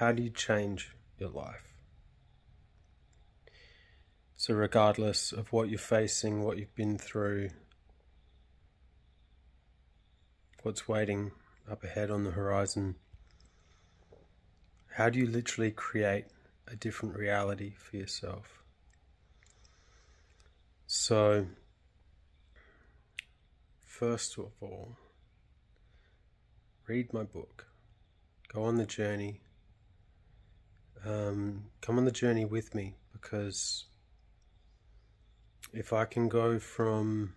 how do you change your life? So regardless of what you're facing, what you've been through, what's waiting up ahead on the horizon, how do you literally create a different reality for yourself? So, first of all, read my book. Go on the journey. Come on the journey with me, because if I can go from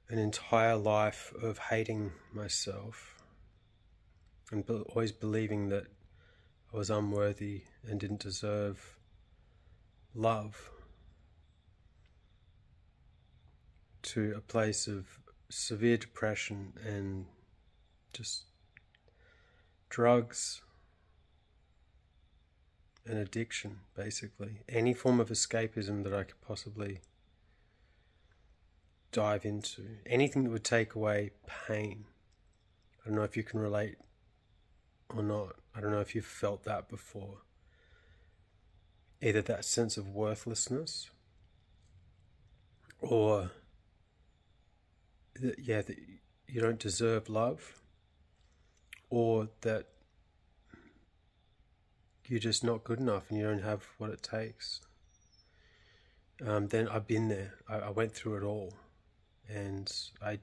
an entire life of hating myself and always believing that I was unworthy and didn't deserve love, to a place of severe depression and just drugs and addiction, basically. Any form of escapism that I could possibly dive into. Anything that would take away pain. I don't know if you can relate or not. I don't know if you've felt that before. Either that sense of worthlessness, or that you don't deserve love, or that you're just not good enough and you don't have what it takes. Then I've been there. I went through it all, and I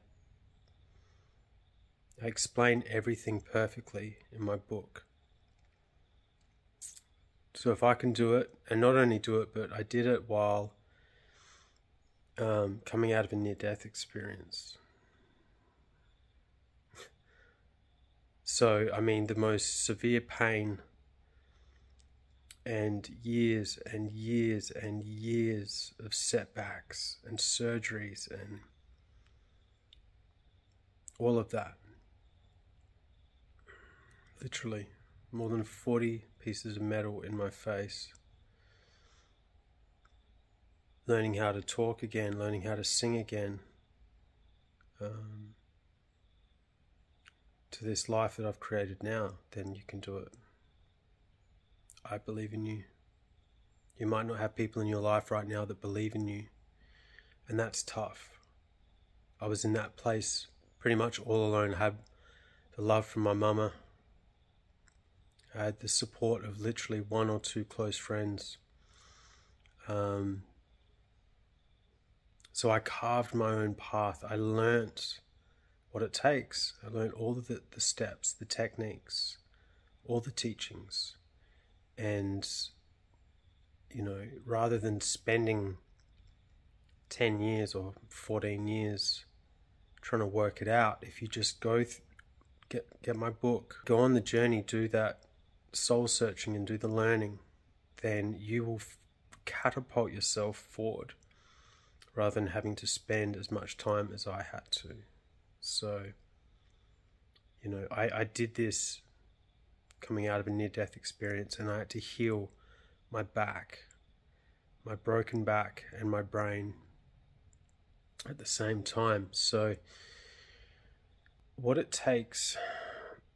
explain everything perfectly in my book. So if I can do it, and not only do it, but I did it while coming out of a near-death experience. So, I mean, the most severe pain and years and years and years of setbacks and surgeries and all of that. Literally, more than 40 pieces of metal in my face. Learning how to talk again, learning how to sing again. To this life that I've created now, then you can do it. I believe in you. You might not have people in your life right now that believe in you, and that's tough. I was in that place pretty much all alone. I had the love from my mama. I had the support of literally one or two close friends. So I carved my own path. I learnt what it takes. I learned all of the steps, the techniques, all the teachings. And, you know, rather than spending 10 years or 14 years trying to work it out, if you just go get my book, go on the journey, do that soul searching and do the learning, then you will catapult yourself forward rather than having to spend as much time as I had to. So, you know, I did this coming out of a near-death experience, and I had to heal my back, my broken back and my brain at the same time. So what it takes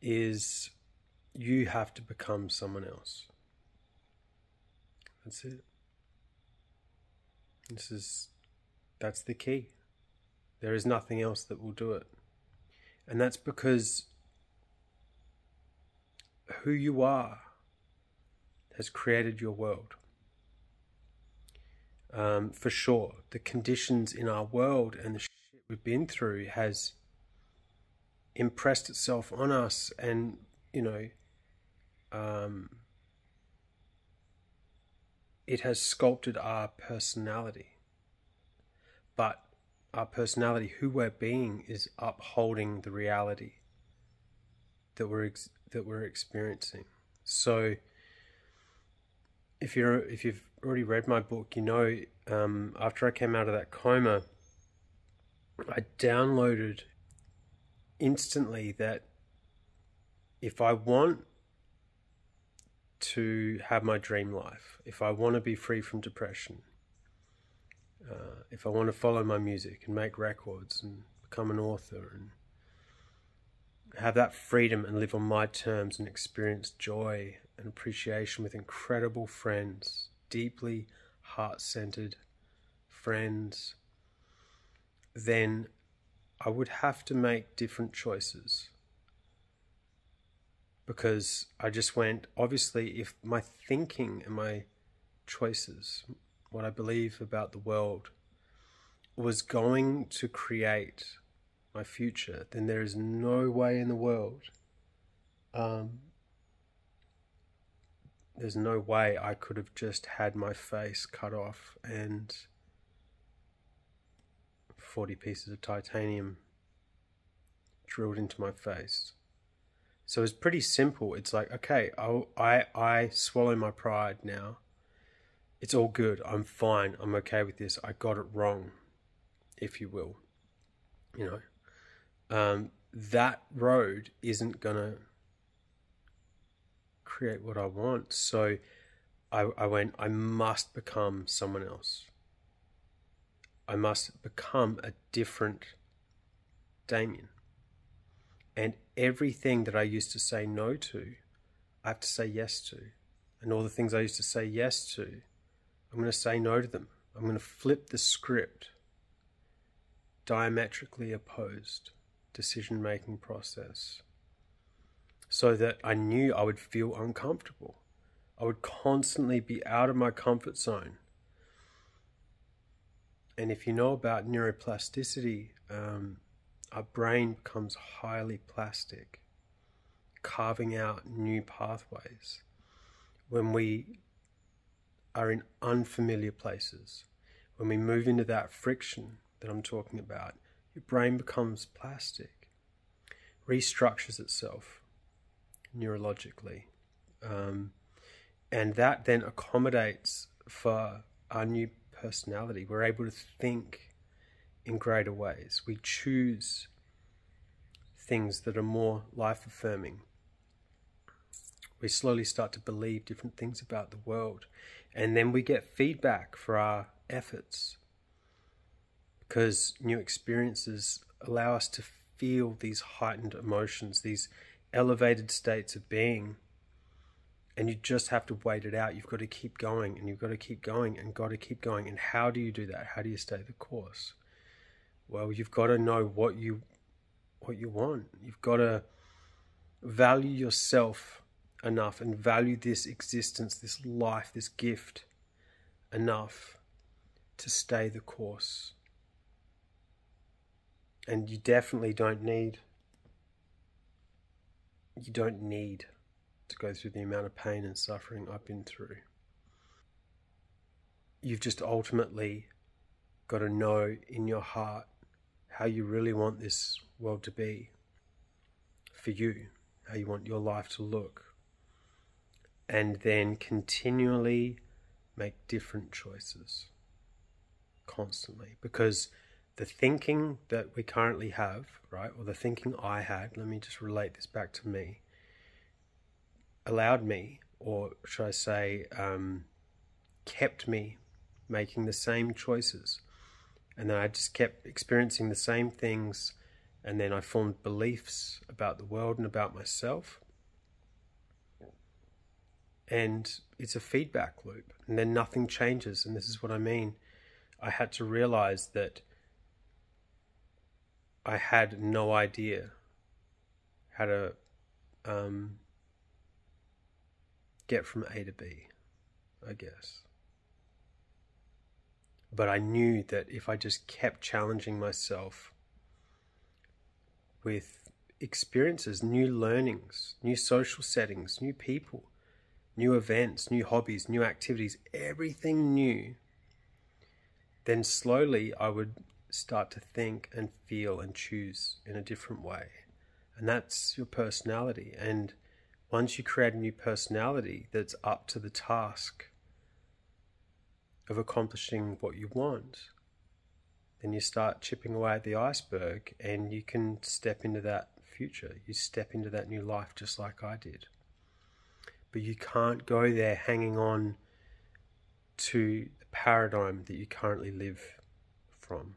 is you have to become someone else. That's it. That's the key. There is nothing else that will do it. And that's because who you are has created your world. For sure, the conditions in our world and the shit we've been through has impressed itself on us, and, you know, it has sculpted our personality. But our personality, who we're being, is upholding the reality that we're experiencing. So if you've already read my book, you know, after I came out of that coma, I downloaded instantly that if I want to have my dream life, if I want to be free from depression, if I want to follow my music and make records and become an author have that freedom and live on my terms and experience joy and appreciation with incredible friends, deeply heart-centered friends, then I would have to make different choices. Because I just went, obviously, if my thinking and my choices, what I believe about the world, was going to create my future, then there is no way in the world, there's no way I could have just had my face cut off and 40 pieces of titanium drilled into my face. So it's pretty simple. It's like, okay, I swallow my pride now. It's all good. I'm fine. I'm okay with this. I got it wrong, if you will. You know, that road isn't going to create what I want. So I went, I must become someone else. I must become a different Damien. And everything that I used to say no to, I have to say yes to. And all the things I used to say yes to, I'm going to say no to them. I'm going to flip the script. Diametrically opposed decision-making process. So that I knew I would feel uncomfortable. I would constantly be out of my comfort zone. And if you know about neuroplasticity, our brain becomes highly plastic, carving out new pathways. When we are in unfamiliar places, when we move into that friction that I'm talking about, your brain becomes plastic, restructures itself neurologically. And that then accommodates for our new personality. We're able to think in greater ways. We choose things that are more life-affirming. We slowly start to believe different things about the world. And then we get feedback for our efforts. Because new experiences allow us to feel these heightened emotions, these elevated states of being. And you just have to wait it out. You've got to keep going, and you've got to keep going, and got to keep going. And how do you do that? How do you stay the course? Well, you've got to know what you want. You've got to value yourself enough and value this existence, this life, this gift enough to stay the course. And you definitely don't need to go through the amount of pain and suffering I've been through. You've just ultimately got to know in your heart how you really want this world to be for you, how you want your life to look, and then continually make different choices constantly. Because the thinking that we currently have, right, or the thinking I had, let me just relate this back to me, allowed me, or should I say, kept me making the same choices. And then I just kept experiencing the same things, and then I formed beliefs about the world and about myself. And it's a feedback loop, and then nothing changes. And this is what I mean. I had to realize that I had no idea how to get from A to B, I guess. But I knew that if I just kept challenging myself with experiences, new learnings, new social settings, new people, new events, new hobbies, new activities, everything new, then slowly I would start to think and feel and choose in a different way. And that's your personality. And once you create a new personality that's up to the task of accomplishing what you want, then you start chipping away at the iceberg, and you can step into that future. You step into that new life just like I did. But you can't go there hanging on to the paradigm that you currently live from.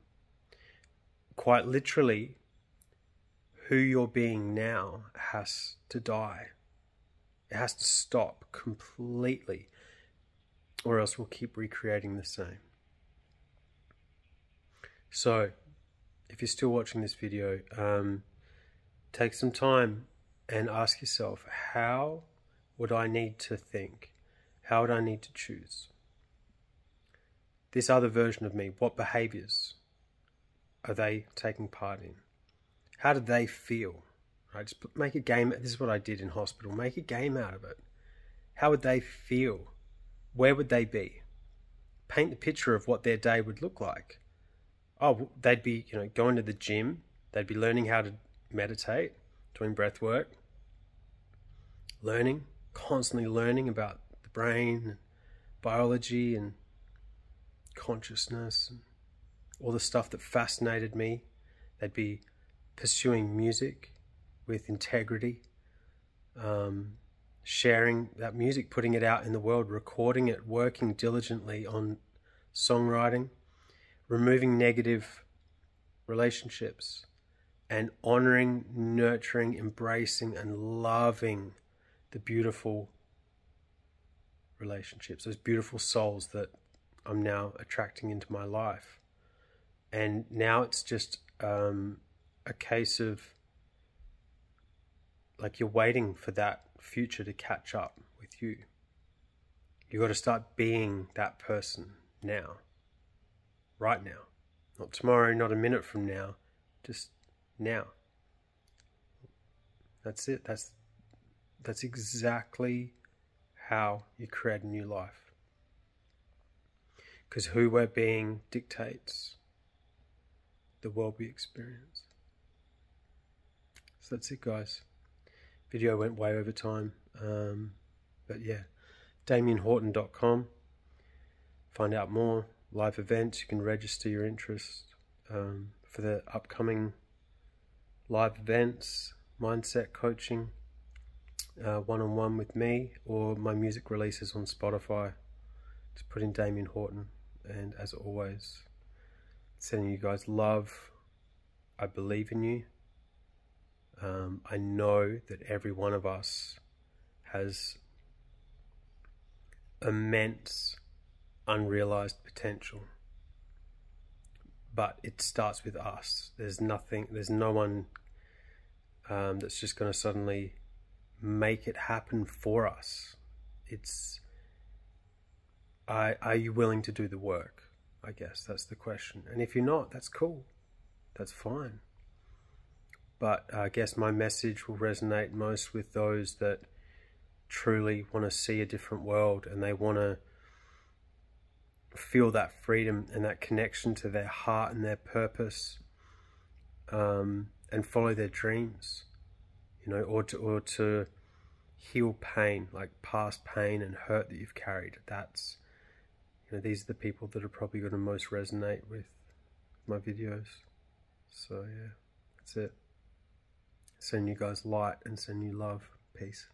Quite literally, who you're being now has to die. It has to stop completely, or else we'll keep recreating the same. So, if you're still watching this video, take some time and ask yourself, how would I need to think? How would I need to choose? This other version of me, what behaviors are they taking part in? How do they feel? Right? Just make a game. This is what I did in hospital. Make a game out of it. How would they feel? Where would they be? Paint the picture of what their day would look like. Oh, they'd be, going to the gym. They'd be learning how to meditate, doing breath work, constantly learning about the brain, and biology, and consciousness, and all the stuff that fascinated me. They'd be pursuing music with integrity, sharing that music, putting it out in the world, recording it, working diligently on songwriting, removing negative relationships, and honoring, nurturing, embracing, and loving the beautiful relationships, those beautiful souls that I'm now attracting into my life. And now it's just a case of, like, you're waiting for that future to catch up with you. You got to start being that person now, right now, not tomorrow, not a minute from now, just now. That's it. That's exactly how you create a new life. Because who we're being dictates the world we experience. So that's it, guys. Video went way over time, but yeah, DamienHorton.com. Find out more live events. You can register your interest for the upcoming live events, mindset coaching, one-on-one with me, or my music releases on Spotify. Just put in Damien Horton, and as always, sending you guys love. I believe in you. I know that every one of us has immense unrealized potential, but it starts with us. There's no one that's just going to suddenly make it happen for us. Are you willing to do the work? I guess that's the question. And if you're not, that's cool. That's fine. But I guess my message will resonate most with those that truly want to see a different world, and they want to feel that freedom and that connection to their heart and their purpose, and follow their dreams, or to heal pain, like past pain and hurt that you've carried. That's, these are the people that are probably going to most resonate with my videos. So yeah, that's it. Send you guys light and send you love. Peace.